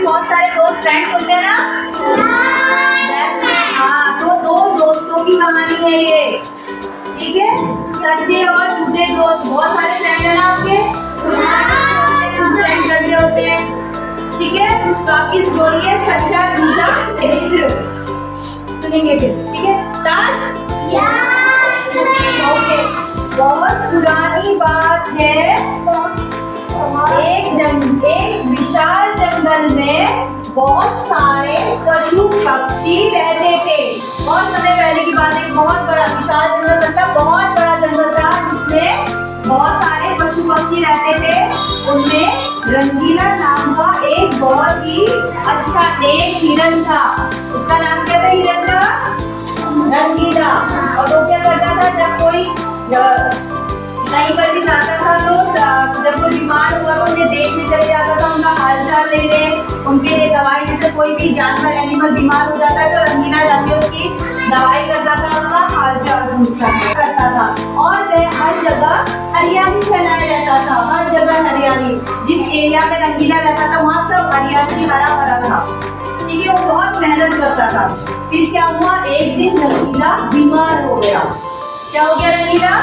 बहुत सारे दोस्त फ्रेंड्स होते हैं ना। हाँ, तो दो दोस्तों की कहानी है ये, ठीक है। सच्चे और झूठे दोस्त, बहुत सारे फ्रेंड है ना आपके, तो फ्रेंड करते होते हैं, ठीक है। तो आपकी स्टोरी है सच्चा झूठा मित्र, सुनेंगे फिर, ठीक है। स्टार्ट। ओके, बहुत पुरानी बात है, एक विशाल जंगल में बहुत सारे पशु पक्षी रहते थे। बहुत समय पहले की बात है, बहुत बड़ा विशाल जंगल मतलब बहुत बड़ा जंगल था जिसमें बहुत सारे पशु पक्षी रहते थे। उनमें रंगीला नाम का एक बहुत ही अच्छा एक हिरन था। उसका नाम क्या था हिरन का? रंगीला। और वो क्या करता था, जब कोई कहीं पर भी जाता था तो जब कोई बीमार हुआ तो उन्हें देखने चले जाता था, उनका हालचाल लेने, उनके लिए दवाई, जैसे कोई भी जानवर एनिमल बीमार हो जाता है तो रंगीला जाके उसकी दवाई करता था, उसका हालचाल पूछता करता था। और वह हर जगह हरियाली फैलाए रहता था, हर जगह हरियाली। जिस एरिया में रंगीला रहता था वहाँ सब हरियाली हरा भरा था, ठीक है। वो बहुत मेहनत करता था। फिर क्या हुआ, एक दिन रंगीला बीमार हो गया। क्या हो गया रंगीला?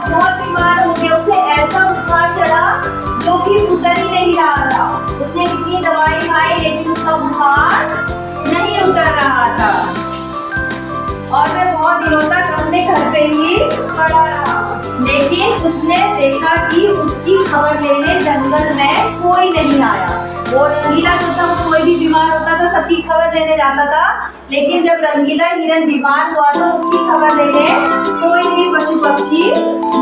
बहुत बीमार हो गया। उसे ऐसा बुखार चढ़ा जो कि उतर ही नहीं रहा था। उसने कितनी दवाई खाई लेकिन उसका बुखार नहीं उतर रहा था और वह बहुत दिनों तक अपने घर पे ही पड़ा रहा। लेकिन उसने देखा कि उसकी खबर लेने जंगल में कोई नहीं आया। वो रंगीला जो था, कोई भी बीमार होता था सबकी खबर लेने जाता था, लेकिन जब रंगीला हिरन बीमार हुआ तो उसकी खबर लेने कोई भी पशु पक्षी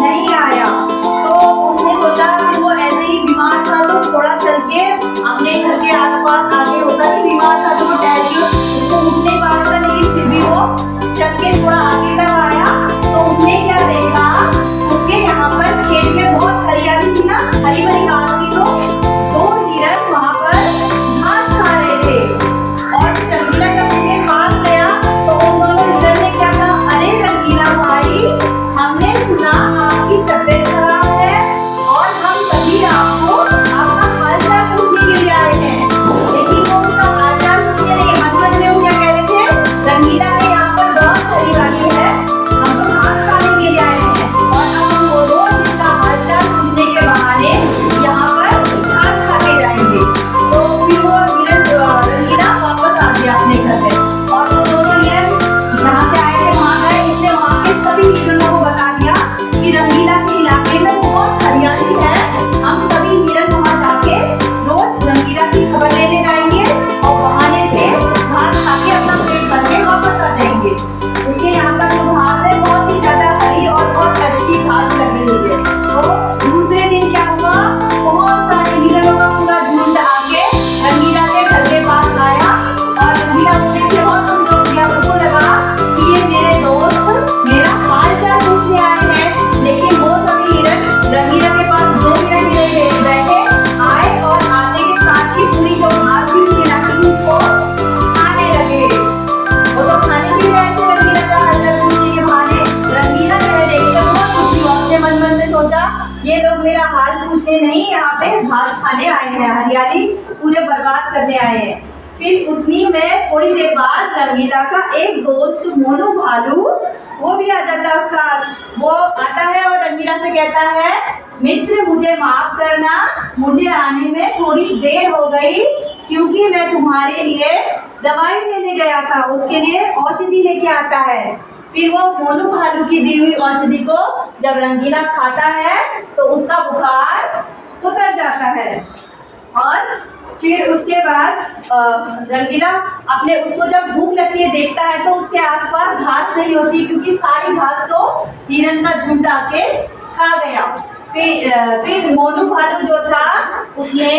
नहीं आया। तो उसने सोचा कि वो ऐसे ही बीमार था तो थोड़ा चल के अपने घर के आसपास आगे होता कि बीमार था तो वो टहल के उसको उठ नहीं पा रहा था, लेकिन फिर भी वो चल के थोड़ा आगे तक आया। तो उसने क्या देखा, उसके यहाँ पर खेत में बहुत हरियाली थी ना, हरी भरी घास थी, तो दो हिरन वहाँ पर घास खा रहे थे। और रंगीला जब उनके पास गया तो उन दोनों हिरन ने क्या कहा, अरे रंगीला भाई, हमने सुना आपकी तबीयत खराब है और हम सभी आपको आपका हालचाल पूछने के लिए आए हैं। लेकिन वो उसका हालचाल पूछने नहीं, मतलब में वो क्या कह रहे थे, रंगीला के यहाँ पर बहुत हरियाली है, हम तो घास खाने के लिए आए हैं और अब हम वो रोज इसका हालचाल पूछने के बहाने यहाँ पर घास खा के जाएंगे। तो फिर वो हिरन रंगीला वापस आ गया अपने घर पे और वो दोनों हिरन जहाँ से आए थे वहाँ गए। इसने वहाँ के सभी हिरनों को बता दिया कि रंगीला के इलाके में बहुत हरियाली है, हम सभी हिरन वहाँ जाके रोज रंगीला की खबर लेने जाएंगे और बहाने से घास खा के अपना पेट भर के वापस आ जाएंगे। उसके यहाँ पर जो घास है बहुत ही ज्यादा हरी और बहुत अच्छी घास लग रही है। तो दूसरे दिन क्या हुआ, बहुत सारे हिरनों का पूरा झुंड आके रंगीला के घर के पास आया और रंगीला को देख के बहुत खुश हो गया। उसको लगा कि ये मेरे दोस्त मेरा हालचाल पूछने आए हैं। लेकिन वो सभी हिरन रंगीला के पास 2 मिनट के लिए बैठे, आए और आते के साथ ही पूरी जो घास थी उसके इलाके की उसको खाने लगे। वो तो खाने भी रहे थे रंगीला का हालचाल पूछने के बहाने। रंगीला कह देखकर बहुत खुशी हुआ, उसने मन मन में सोचा ये लोग मेरा हाल पूछने नहीं, यहाँ पे घास खाने आए हैं, हरियाली पूरे बर्बाद करने आए हैं। फिर उतनी में थोड़ी देर बाद रंगीला का एक दोस्त मोनू भालू वो भी आ जाता है। उसका वो आता है और रंगीला से कहता है, मित्र मुझे माफ करना, मुझे आने में थोड़ी देर हो गई क्योंकि मैं तुम्हारे लिए दवाई लेने गया था, उसके लिए औषधि लेके आता है। फिर वो मोनू भालू की दी हुई औषधि को जब रंगीला खाता है तो उसका बुखार उतर जाता है। और फिर उसके बाद रंगीला अपने उसको जब भूख लगती है देखता है तो उसके आसपास घास नहीं होती क्योंकि सारी घास तो हिरन का झुंड आके खा गया। फिर मोनू भालू जो था उसने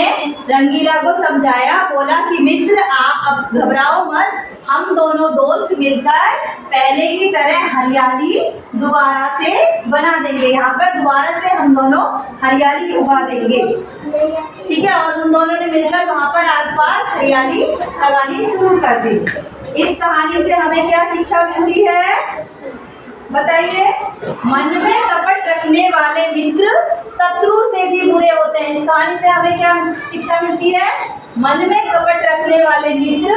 रंगीला को समझाया, बोला कि मित्र आप अब घबराओ मत, हम दोनों दोस्त मिलकर पहले की तरह हरियाली दोबारा से बना देंगे, यहाँ पर दोबारा से हम दोनों हरियाली उगा देंगे, ठीक है। और उन दोनों ने मिलकर वहाँ पर आसपास हरियाली लगानी शुरू कर दी। इस कहानी से हमें क्या शिक्षा मिलती है बताइए? मन में कपट रखने वाले मित्र शत्रु से भी बुरे होते हैं। कहानी से हमें क्या शिक्षा मिलती है? मन में कपट रखने वाले मित्र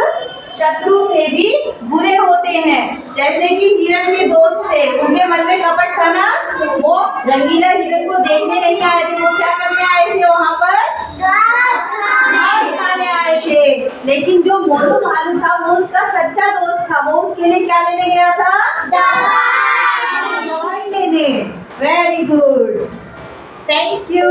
शत्रु से भी बुरे होते हैं। जैसे कि हिरण के दोस्त थे, उनके मन में कपट था ना, वो रंगीला हिरण को देखने नहीं आए थे, वो क्या करने आए थे वहाँ पर? घास खाने आए थे। लेकिन जो मोटू भालू था वो उसका सच्चा दोस्त था, वो उसके लिए क्या लेने गया था? दवाई लेने। Very good, thank you.